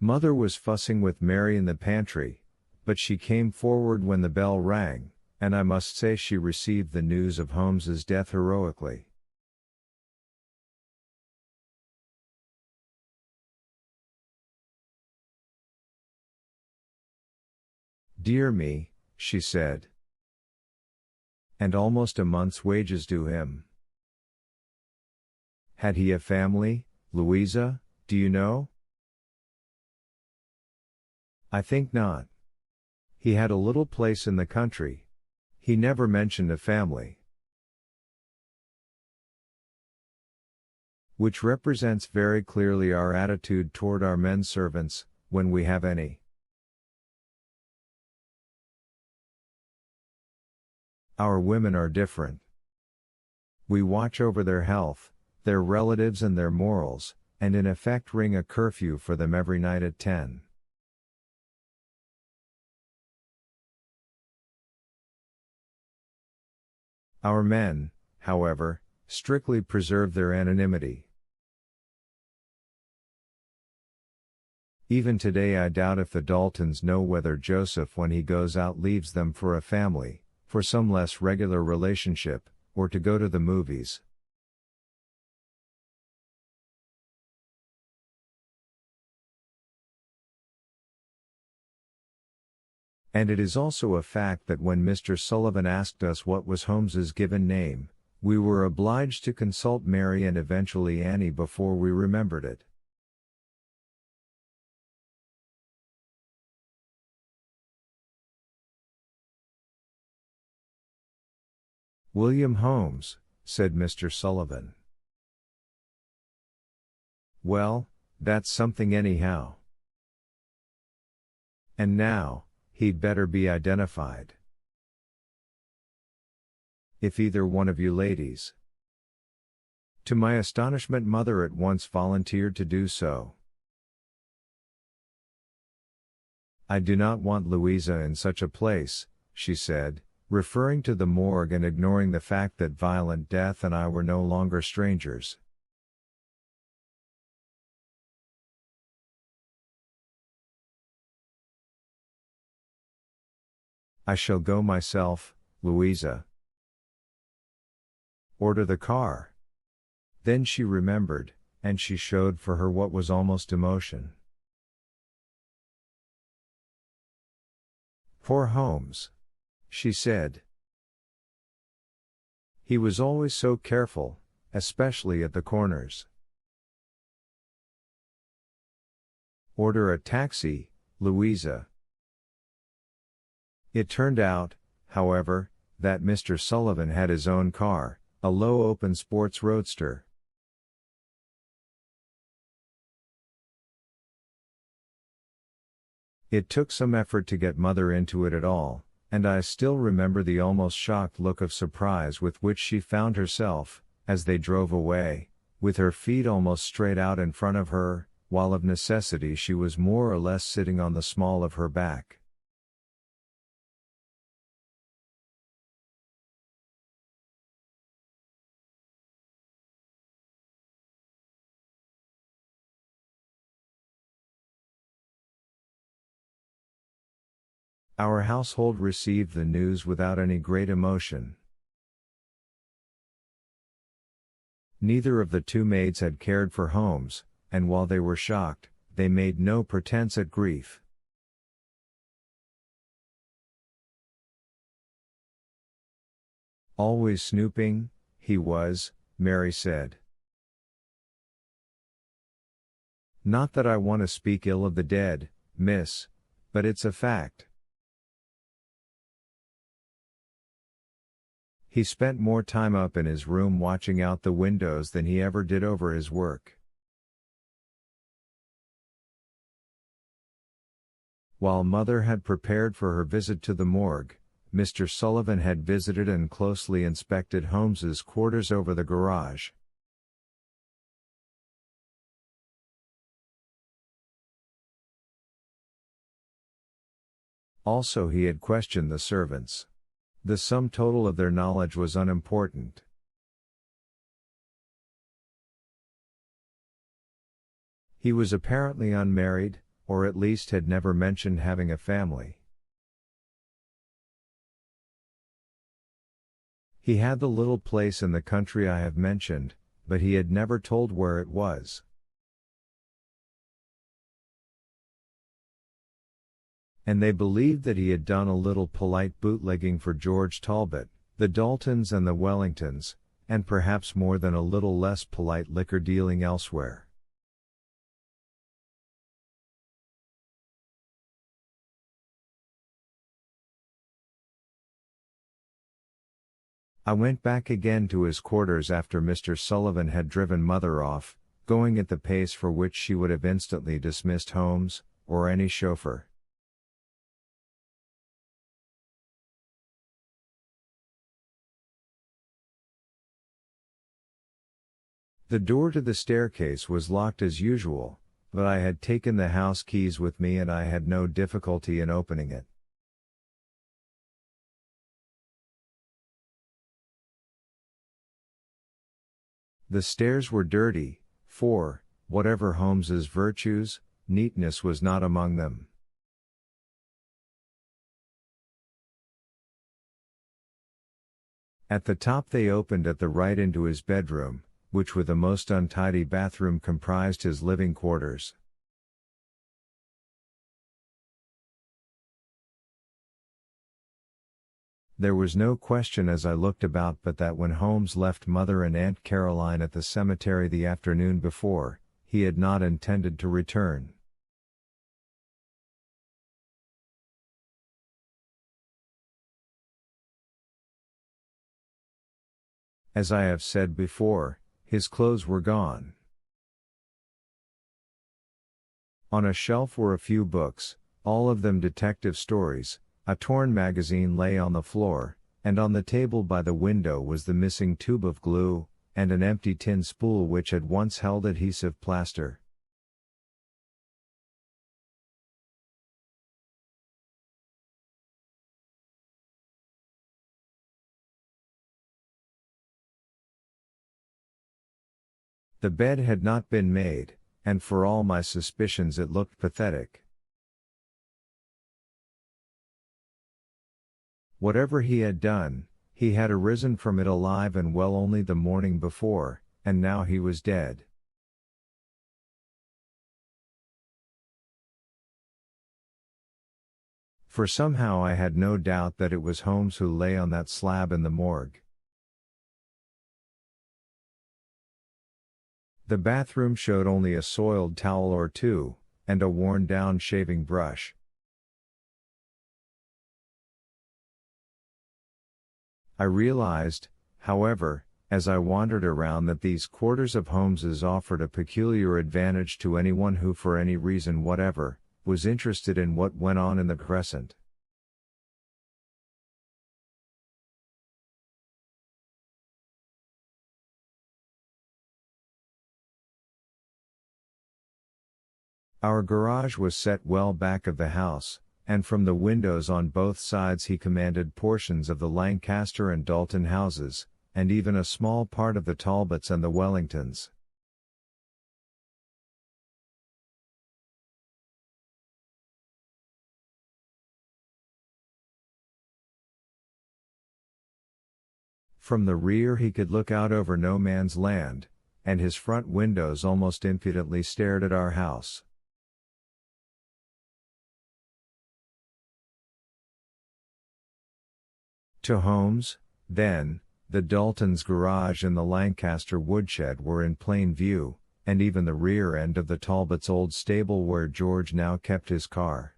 Mother was fussing with Mary in the pantry, but she came forward when the bell rang, and I must say she received the news of Holmes's death heroically. "Dear me," she said. "And almost a month's wages due him. Had he a family, Louisa, do you know?" "I think not. He had a little place in the country. He never mentioned a family." Which represents very clearly our attitude toward our men servants, when we have any. Our women are different. We watch over their health, their relatives and their morals, and in effect ring a curfew for them every night at 10. Our men, however, strictly preserve their anonymity. Even today I doubt if the Daltons know whether Joseph when he goes out leaves them for a family, for some less regular relationship, or to go to the movies. And it is also a fact that when Mr. Sullivan asked us what was Holmes's given name, we were obliged to consult Mary and eventually Annie before we remembered it. "William Holmes," said Mr. Sullivan. "Well, that's something anyhow. And now, he'd better be identified. If either one of you ladies—" To my astonishment, Mother at once volunteered to do so. "I do not want Louisa in such a place," she said, referring to the morgue and ignoring the fact that violent death and I were no longer strangers. "I shall go myself, Louisa." "Order the car." Then she remembered, and she showed for her what was almost emotion. "Poor Holmes," she said. "He was always so careful, especially at the corners." "Order a taxi, Louisa." It turned out, however, that Mr. Sullivan had his own car, a low open sports roadster. It took some effort to get Mother into it at all, and I still remember the almost shocked look of surprise with which she found herself, as they drove away, with her feet almost straight out in front of her, while of necessity she was more or less sitting on the small of her back. Our household received the news without any great emotion. Neither of the two maids had cared for Holmes, and while they were shocked, they made no pretense at grief. "Always snooping, he was," Mary said. "Not that I want to speak ill of the dead, miss, but it's a fact. He spent more time up in his room watching out the windows than he ever did over his work." While Mother had prepared for her visit to the morgue, Mr. Sullivan had visited and closely inspected Holmes's quarters over the garage. Also he had questioned the servants. The sum total of their knowledge was unimportant. He was apparently unmarried, or at least had never mentioned having a family. He had the little place in the country I have mentioned, but he had never told where it was. And they believed that he had done a little polite bootlegging for George Talbot, the Daltons and the Wellingtons, and perhaps more than a little less polite liquor dealing elsewhere. I went back again to his quarters after Mr. Sullivan had driven Mother off, going at the pace for which she would have instantly dismissed Holmes, or any chauffeur. The door to the staircase was locked as usual, but I had taken the house keys with me and I had no difficulty in opening it. The stairs were dirty, for, whatever Holmes's virtues, neatness was not among them. At the top they opened at the right into his bedroom, which with a most untidy bathroom comprised his living quarters. There was no question as I looked about but that when Holmes left Mother and Aunt Caroline at the cemetery the afternoon before, he had not intended to return. As I have said before, his clothes were gone. On a shelf were a few books, all of them detective stories. A torn magazine lay on the floor, and on the table by the window was the missing tube of glue, and an empty tin spool which had once held adhesive plaster. The bed had not been made, and for all my suspicions it looked pathetic. Whatever he had done, he had arisen from it alive and well only the morning before, and now he was dead. For somehow I had no doubt that it was Holmes who lay on that slab in the morgue. The bathroom showed only a soiled towel or two, and a worn-down shaving brush. I realized, however, as I wandered around that these quarters of Holmes's offered a peculiar advantage to anyone who for any reason whatever, was interested in what went on in the Crescent. Our garage was set well back of the house, and from the windows on both sides he commanded portions of the Lancaster and Dalton houses, and even a small part of the Talbots and the Wellingtons. From the rear he could look out over no man's land, and his front windows almost impudently stared at our house. To Holmes, then, the Daltons' garage and the Lancaster woodshed were in plain view, and even the rear end of the Talbots' old stable where George now kept his car.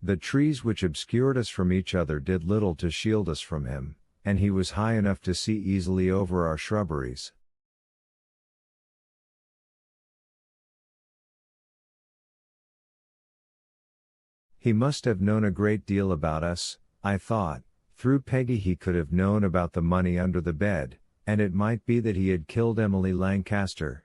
The trees which obscured us from each other did little to shield us from him, and he was high enough to see easily over our shrubberies. He must have known a great deal about us, I thought. Through Peggy he could have known about the money under the bed, and it might be that he had killed Emily Lancaster.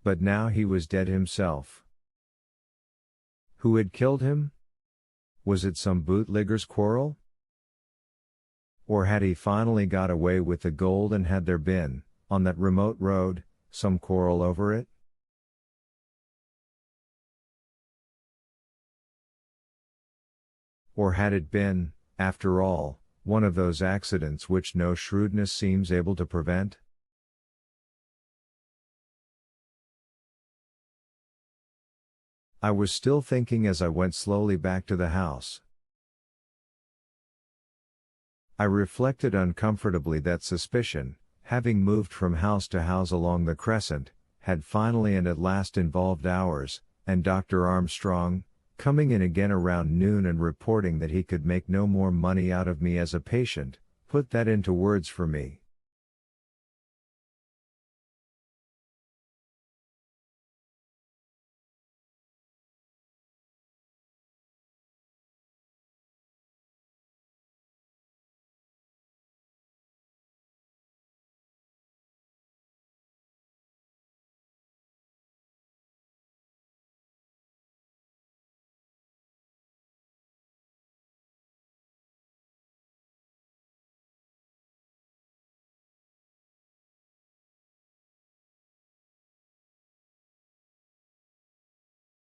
But now he was dead himself. Who had killed him? Was it some bootlegger's quarrel? Or had he finally got away with the gold, and had there been, on that remote road, some quarrel over it? Or had it been, after all, one of those accidents which no shrewdness seems able to prevent? I was still thinking as I went slowly back to the house. I reflected uncomfortably that suspicion, having moved from house to house along the Crescent, had finally and at last involved ours, and Dr. Armstrong, coming in again around noon and reporting that he could make no more money out of me as a patient, put that into words for me.